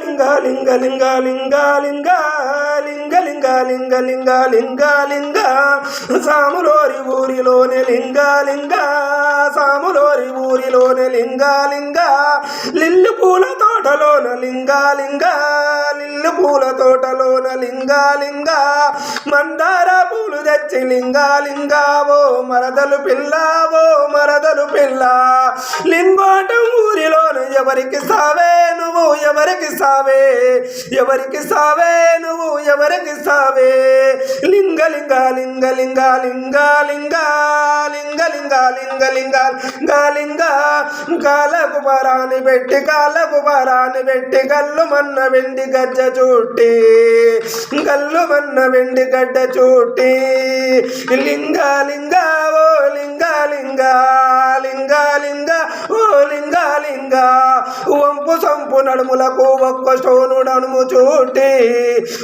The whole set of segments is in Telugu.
లింగ లింగ లింగ లింగ లింగ లింగ లింగ లింగ లింగ లింగ లింగ సాములోరి ఊరిలోని లింగ లింగ సాములోరి ఊరిలోని లింగ లింగ లిల్లు పూల తోటలోన లింగ లింగ లిల్లు పూల తోటలోన లింగ లింగ మందార పూలు తెచ్చి లింగ లింగ ఓ మరదలు పిల్ల ఓ మరదలు పిల్ల లింగోటం ఊరిలోన ఎవరికి సావే నువ్వు ఎవరికి సావే ఎవరికి సావే నువ్వు ఎవరికి సావే లింగ లింగ లింగ లింగ లింగ లింగ లింగ లింగ లింగ లింగ లింగ కాలకు పరాని పెట్టి కాలకు పరాని పెట్టి గల్లు మన్న వెండి గజ్జ చూట్టి గల్లు మన్న వెండి గడ్డ చూట్టి లింగ లింగ ఓ లింగ లింగ లింగ లింగ ఓ లింగ లింగ వంపు సంపు నడుములకు ఒక్క స్టోను నడుము చూటి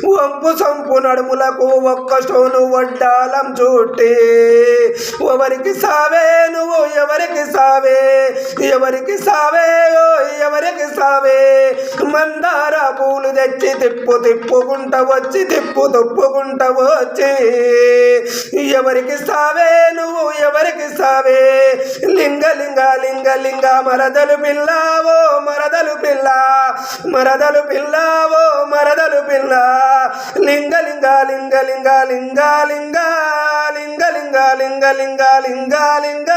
వంపు సంపు నడుములకు ఒక్క స్టోను వడ్డాలం చూటి ఎవరికి సావే నువ్వు ఎవరికి సావే ఎవరికి సావే ఓ ఎవరికి సావే మందార పూలు తెచ్చి తిప్పు తిప్పుకుంట వచ్చి తిప్పు తిప్పుకుంట వచ్చి ఎవరికి సావే నువ్వు ఎవరికి సావే లింగ లింగ లింగ లింగ మరదలు పిల్ల ఓ మరదలు పిల్ల మరదలు పిల్ల ఓ మరదలు పిల్ల లింగ లింగ లింగ లింగ లింగ లింగ లింగ లింగ లింగ లింగ లింగ లింగ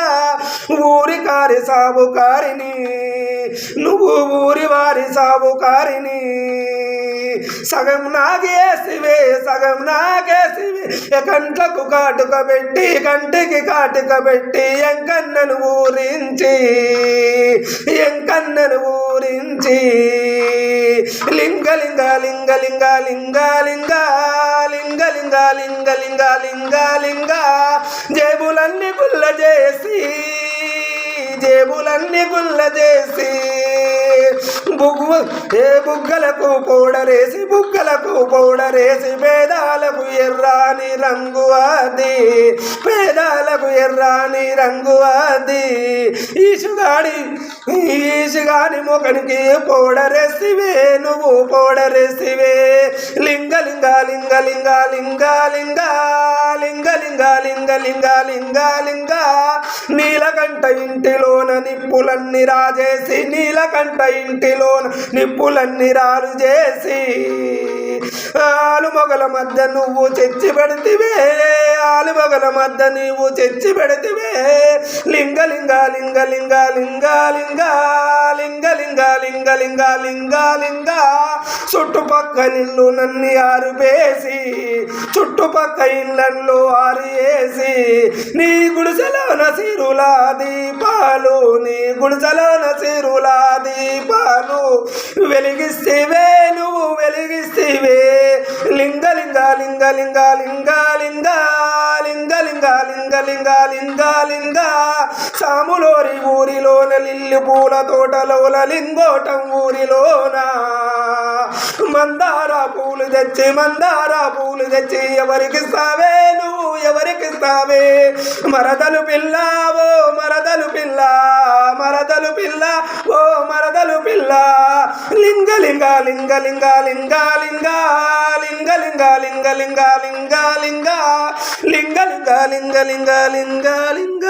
ఊరి కారి సాబుకారిని నువ్వు ఊరి వారి సాబుకారిని సగం నాగేసివే సగం నాగేసివే కంట్లకు కాటుక పెట్టి కంటికి కాటుక పెట్టి ఎంకన్నను ఊరించి ఎంకన్నను ఊరించి లింగ లింగ లింగ లింగ లింగ లింగ లింగ లింగ లింగ లింగ లింగ లింగ జేబులన్నీ గుల్ల చేసి జేబులన్నీ గుల్ల చేసి బుగ్గలకు పౌడరేసి బుగ్గలకు పౌడరేసి పేదాలకు ఎర్రాని రంగు అది పేదాలకు ఎర్రాని రంగు అది ఈసుగాని మొగనికి పౌడరేసివే నువ్వు పౌడరేసివే లింగ లింగ లింగ లింగ లింగ లింగ లింగ లింగ లింగ లింగ లింగ లింగ నీలకంఠ ఇంటిలోన నిప్పులన్నీ రాజేసి నీలకంఠ ఇంటిలోన నిప్పులన్నీ రాలు చేసి ఆలు మొగల మధ్య నువ్వు చెచ్చి పెడితివే ఆలు మొగల మధ్య నువ్వు చెచ్చి పెడితివే లింగ లింగ లింగ లింగ లింగ లింగ లింగ లింగ లింగ లింగ లింగ లింగ చుట్టుపక్క ఇల్లు నన్ని ఆరుపేసి చుట్టుపక్క ఇళ్ళల్లో ఆరేసి నీ గుడిసెలోన సిరులా దీపాలు నీ గుడిసెలోన సిరులా దీపాలు వెలిగిస్తేవే నువ్వు వెలిగిస్తేవే లింగ లింగ లింగ లింగ లింగ లింగ లింగ లింగ లింగ లింగ లింగ లింగ సాములోరి ఊరిలోన లిల్లు పూల తోటలోన లింగోటం ఊరిలోన మందార పూలు తెచ్చి ఎవరికి సావే నువ్వు ఎవరికి సావే మరదలు పిల్ల ఓ మరదలు పిల్ల మరదలు పిల్ల ఓ మరదలు పిల్ల లింగ లింగ లింగ లింగ లింగ లింగ లింగ లింగ లింగ లింగ లింగ లింగ లింగ లింగ లింగ లింగ లింగ లింగ